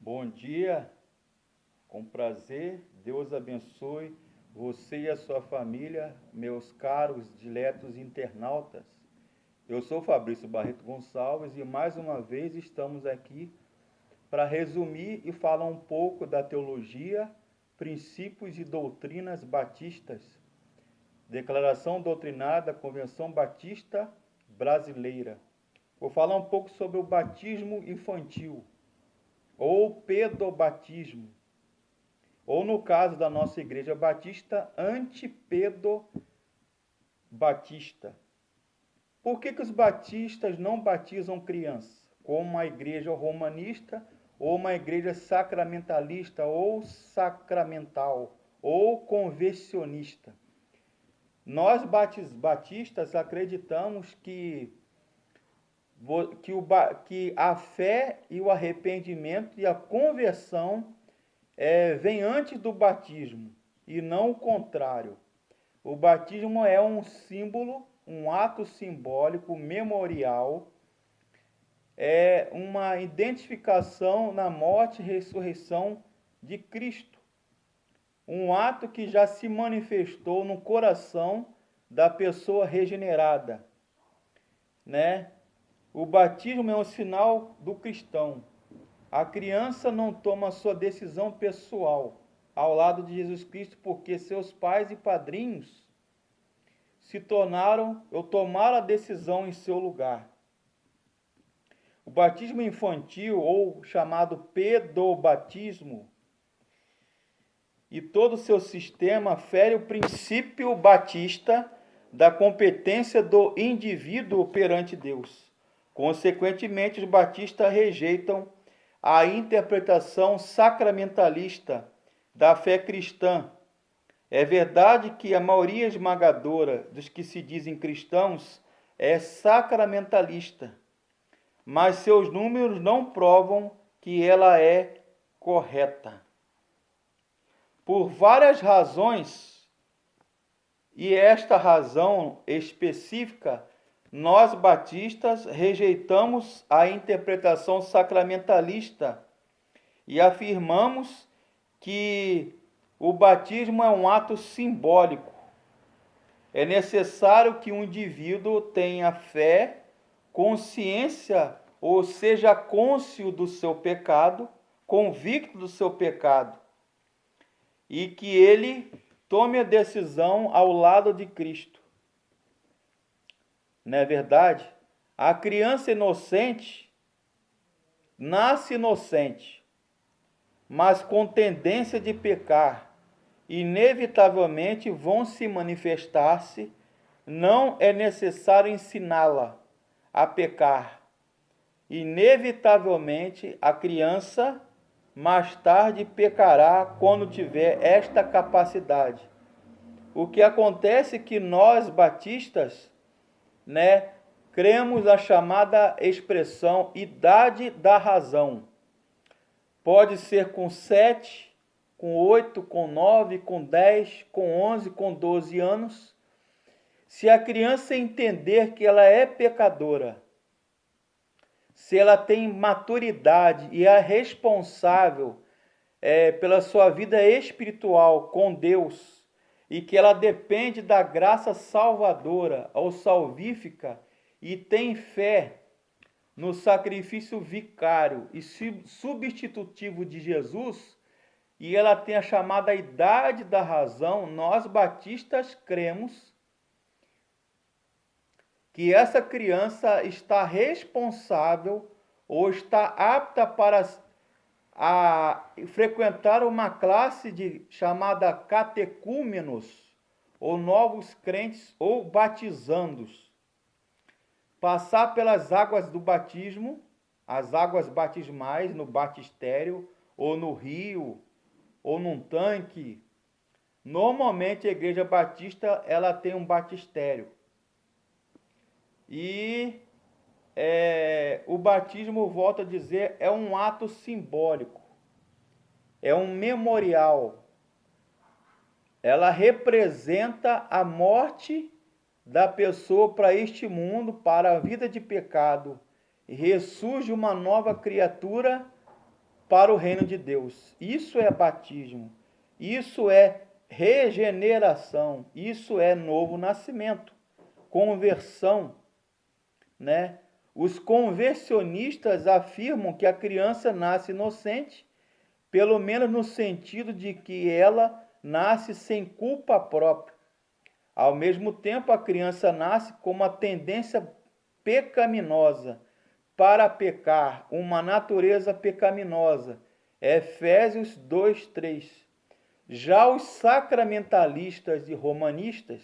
Bom dia, com prazer, Deus abençoe você e a sua família, meus caros, diletos internautas. Eu sou Fabrício Barreto Gonçalves e mais uma vez estamos aqui para resumir e falar um pouco da teologia, princípios e doutrinas batistas, Declaração Doutrinária da Convenção Batista Brasileira. Vou falar um pouco sobre o batismo infantil, ou pedobatismo, ou no caso da nossa igreja batista, antipedobatista. Por que os batistas não batizam crianças? Como uma igreja romanista, ou uma igreja sacramentalista, ou sacramental, ou conversionista. Nós batistas acreditamos que a fé e o arrependimento e a conversão vem antes do batismo e não o contrário. O batismo é um símbolo, um ato simbólico, memorial, é uma identificação na morte e ressurreição de Cristo. Um ato que já se manifestou no coração da pessoa regenerada, né? O batismo é um sinal do cristão. A criança não toma sua decisão pessoal ao lado de Jesus Cristo porque seus pais e padrinhos tomaram a decisão em seu lugar. O batismo infantil, ou chamado pedobatismo, e todo o seu sistema fere o princípio batista da competência do indivíduo perante Deus. Consequentemente, os batistas rejeitam a interpretação sacramentalista da fé cristã. É verdade que a maioria esmagadora dos que se dizem cristãos é sacramentalista, mas seus números não provam que ela é correta. Por várias razões, e esta razão específica, nós batistas rejeitamos a interpretação sacramentalista e afirmamos que o batismo é um ato simbólico. É necessário que um indivíduo tenha fé, consciência, ou seja, cônscio do seu pecado, convicto do seu pecado, e que ele tome a decisão ao lado de Cristo. Não é verdade? A criança inocente nasce inocente, mas com tendência de pecar. Inevitavelmente vão se manifestar-se. Não é necessário ensiná-la a pecar. Inevitavelmente a criança mais tarde pecará quando tiver esta capacidade. O que acontece é que nós batistas, cremos a chamada expressão idade da razão. Pode ser com 7, com 8, com 9, com 10, com 11, com 12 anos. Se a criança entender que ela é pecadora, se ela tem maturidade e é responsável pela sua vida espiritual com Deus, e que ela depende da graça salvadora ou salvífica e tem fé no sacrifício vicário e substitutivo de Jesus, e ela tem a chamada idade da razão, nós batistas cremos que essa criança está responsável ou está apta para frequentar uma classe chamada catecúmenos, ou novos crentes, ou batizandos. Passar pelas águas do batismo, as águas batismais no batistério, ou no rio, ou num tanque. Normalmente a igreja batista ela tem um batistério. E o batismo, volto a dizer, é um ato simbólico, é um memorial. Ela representa a morte da pessoa para este mundo, para a vida de pecado, e ressurge uma nova criatura para o reino de Deus. Isso é batismo, isso é regeneração, isso é novo nascimento, conversão, né? Os conversionistas afirmam que a criança nasce inocente, pelo menos no sentido de que ela nasce sem culpa própria. Ao mesmo tempo, a criança nasce com uma tendência pecaminosa para pecar, uma natureza pecaminosa. Efésios 2:3. Já os sacramentalistas e romanistas,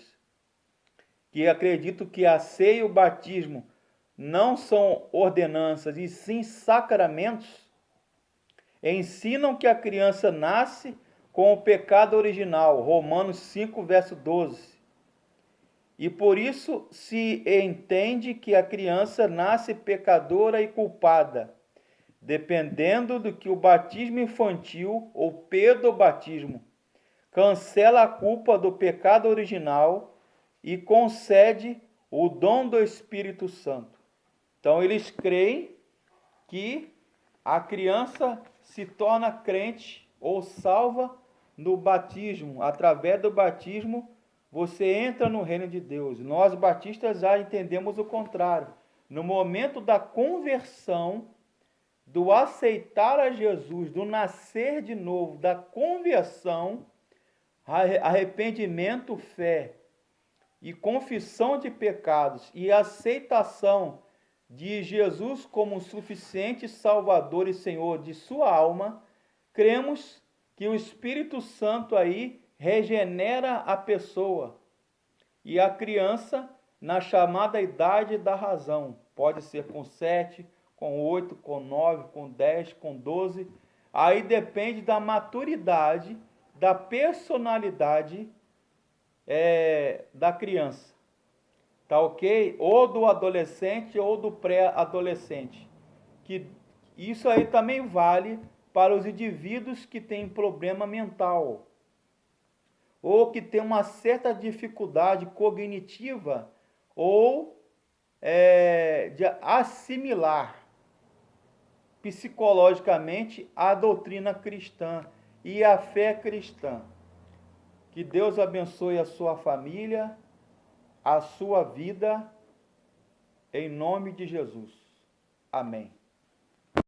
que acreditam que a ceia e o batismo não são ordenanças e sim sacramentos, ensinam que a criança nasce com o pecado original, Romanos 5, verso 12. E por isso se entende que a criança nasce pecadora e culpada, dependendo do que o batismo infantil ou pedobatismo cancela a culpa do pecado original e concede o dom do Espírito Santo. Então eles creem que a criança se torna crente ou salva no batismo. Através do batismo você entra no reino de Deus. Nós batistas já entendemos o contrário. No momento da conversão, do aceitar a Jesus, do nascer de novo, da conversão, arrependimento, fé e confissão de pecados e aceitação de Jesus como suficiente Salvador e Senhor de sua alma, cremos que o Espírito Santo aí regenera a pessoa e a criança na chamada idade da razão. Pode ser com 7, com 8, com 9, com 10, com 12. Aí depende da maturidade, da personalidade da criança. Tá ok? Ou do adolescente ou do pré-adolescente. Que isso aí também vale para os indivíduos que têm problema mental ou que têm uma certa dificuldade cognitiva ou de assimilar psicologicamente a doutrina cristã e a fé cristã. Que Deus abençoe a sua família, a sua vida, em nome de Jesus. Amém.